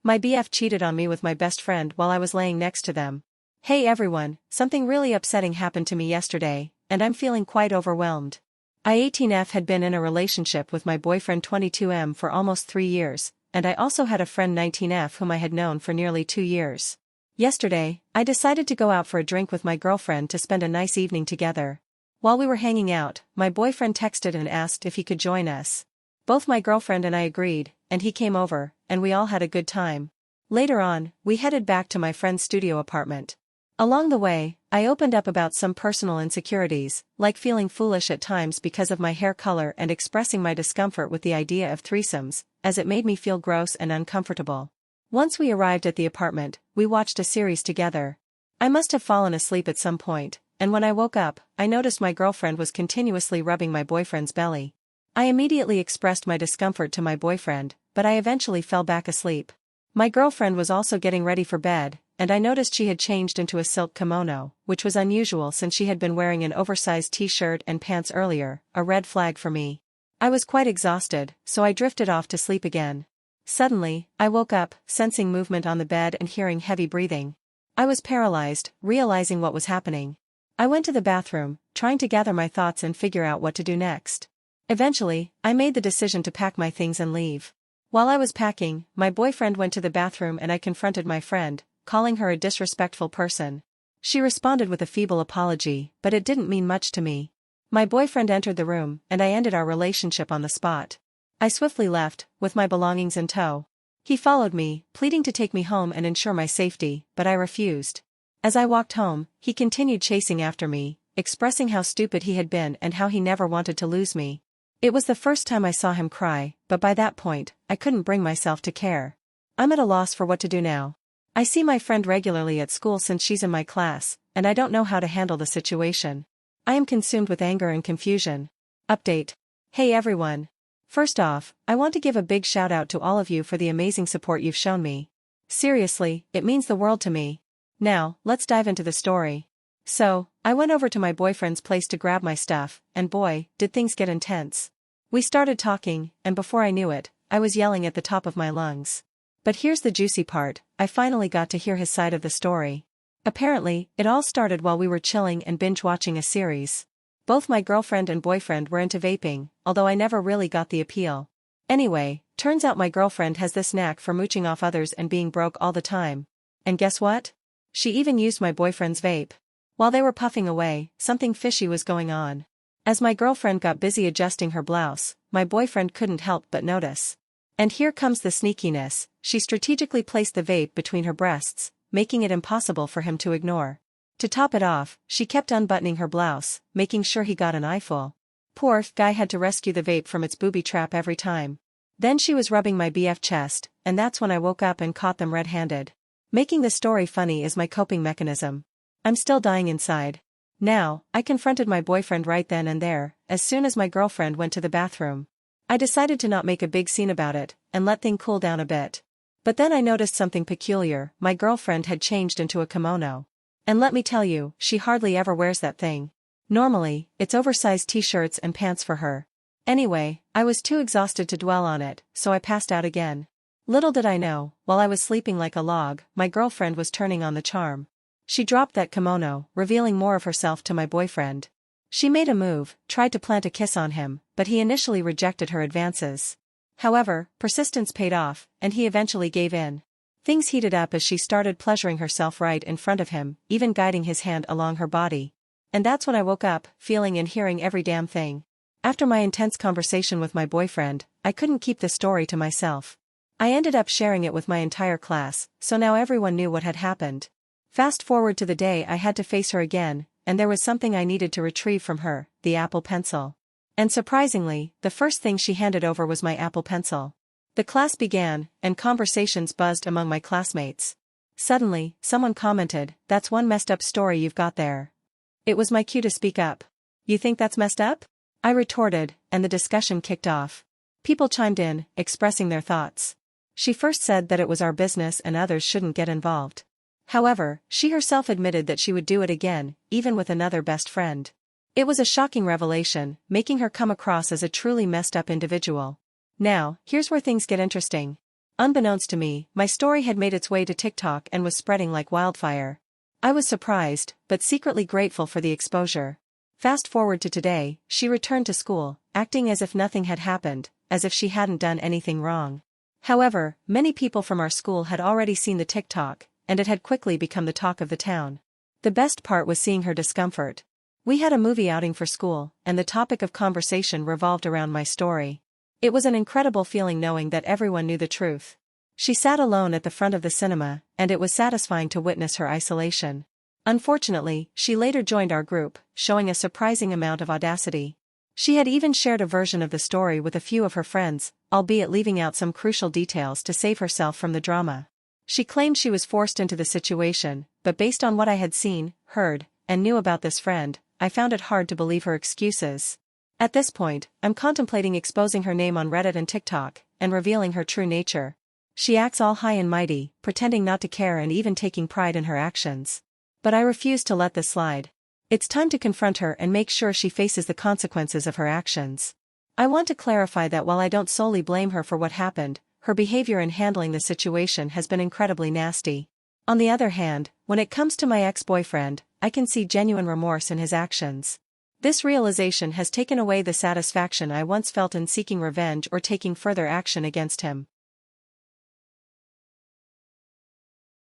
My BF cheated on me with my best friend while I was laying next to them. Hey everyone, something really upsetting happened to me yesterday, and I'm feeling quite overwhelmed. I 18F had been in a relationship with my boyfriend 22M for almost 3 years, and I also had a friend 19F whom I had known for nearly 2 years. Yesterday, I decided to go out for a drink with my girlfriend to spend a nice evening together. While we were hanging out, my boyfriend texted and asked if he could join us. Both my girlfriend and I agreed, and he came over, and we all had a good time. Later on, we headed back to my friend's studio apartment. Along the way, I opened up about some personal insecurities, like feeling foolish at times because of my hair color and expressing my discomfort with the idea of threesomes, as it made me feel gross and uncomfortable. Once we arrived at the apartment, we watched a series together. I must have fallen asleep at some point, and when I woke up, I noticed my girlfriend was continuously rubbing my boyfriend's belly. I immediately expressed my discomfort to my boyfriend, but I eventually fell back asleep. My girlfriend was also getting ready for bed, and I noticed she had changed into a silk kimono, which was unusual since she had been wearing an oversized t-shirt and pants earlier, a red flag for me. I was quite exhausted, so I drifted off to sleep again. Suddenly, I woke up, sensing movement on the bed and hearing heavy breathing. I was paralyzed, realizing what was happening. I went to the bathroom, trying to gather my thoughts and figure out what to do next. Eventually, I made the decision to pack my things and leave. While I was packing, my boyfriend went to the bathroom and I confronted my friend, calling her a disrespectful person. She responded with a feeble apology, but it didn't mean much to me. My boyfriend entered the room, and I ended our relationship on the spot. I swiftly left, with my belongings in tow. He followed me, pleading to take me home and ensure my safety, but I refused. As I walked home, he continued chasing after me, expressing how stupid he had been and how he never wanted to lose me. It was the first time I saw him cry, but by that point, I couldn't bring myself to care. I'm at a loss for what to do now. I see my friend regularly at school since she's in my class, and I don't know how to handle the situation. I am consumed with anger and confusion. Update. Hey everyone. First off, I want to give a big shout out to all of you for the amazing support you've shown me. Seriously, it means the world to me. Now, let's dive into the story. So, I went over to my boyfriend's place to grab my stuff, and boy, did things get intense. We started talking, and before I knew it, I was yelling at the top of my lungs. But here's the juicy part, I finally got to hear his side of the story. Apparently, it all started while we were chilling and binge-watching a series. Both my girlfriend and boyfriend were into vaping, although I never really got the appeal. Anyway, turns out my girlfriend has this knack for mooching off others and being broke all the time. And guess what? She even used my boyfriend's vape. While they were puffing away, something fishy was going on. As my girlfriend got busy adjusting her blouse, my boyfriend couldn't help but notice. And here comes the sneakiness, she strategically placed the vape between her breasts, making it impossible for him to ignore. To top it off, she kept unbuttoning her blouse, making sure he got an eyeful. Poor guy had to rescue the vape from its booby trap every time. Then she was rubbing my BF chest, and that's when I woke up and caught them red-handed. Making the story funny is my coping mechanism. I'm still dying inside. Now, I confronted my boyfriend right then and there, as soon as my girlfriend went to the bathroom. I decided to not make a big scene about it, and let things cool down a bit. But then I noticed something peculiar, my girlfriend had changed into a kimono. And let me tell you, she hardly ever wears that thing. Normally, it's oversized t-shirts and pants for her. Anyway, I was too exhausted to dwell on it, so I passed out again. Little did I know, while I was sleeping like a log, my girlfriend was turning on the charm. She dropped that kimono, revealing more of herself to my boyfriend. She made a move, tried to plant a kiss on him, but he initially rejected her advances. However, persistence paid off, and he eventually gave in. Things heated up as she started pleasuring herself right in front of him, even guiding his hand along her body. And that's when I woke up, feeling and hearing every damn thing. After my intense conversation with my boyfriend, I couldn't keep the story to myself. I ended up sharing it with my entire class, so now everyone knew what had happened. Fast forward to the day I had to face her again, and there was something I needed to retrieve from her, the Apple Pencil. And surprisingly, the first thing she handed over was my Apple Pencil. The class began, and conversations buzzed among my classmates. Suddenly, someone commented, "That's one messed up story you've got there." It was my cue to speak up. "You think that's messed up?" I retorted, and the discussion kicked off. People chimed in, expressing their thoughts. She first said that it was our business and others shouldn't get involved. However, she herself admitted that she would do it again, even with another best friend. It was a shocking revelation, making her come across as a truly messed up individual. Now, here's where things get interesting. Unbeknownst to me, my story had made its way to TikTok and was spreading like wildfire. I was surprised, but secretly grateful for the exposure. Fast forward to today, she returned to school, acting as if nothing had happened, as if she hadn't done anything wrong. However, many people from our school had already seen the TikTok, and it had quickly become the talk of the town. The best part was seeing her discomfort. We had a movie outing for school, and the topic of conversation revolved around my story. It was an incredible feeling knowing that everyone knew the truth. She sat alone at the front of the cinema, and it was satisfying to witness her isolation. Unfortunately, she later joined our group, showing a surprising amount of audacity. She had even shared a version of the story with a few of her friends, albeit leaving out some crucial details to save herself from the drama. She claimed she was forced into the situation, but based on what I had seen, heard, and knew about this friend, I found it hard to believe her excuses. At this point, I'm contemplating exposing her name on Reddit and TikTok, and revealing her true nature. She acts all high and mighty, pretending not to care and even taking pride in her actions. But I refuse to let this slide. It's time to confront her and make sure she faces the consequences of her actions. I want to clarify that while I don't solely blame her for what happened, her behavior in handling the situation has been incredibly nasty. On the other hand, when it comes to my ex-boyfriend, I can see genuine remorse in his actions. This realization has taken away the satisfaction I once felt in seeking revenge or taking further action against him.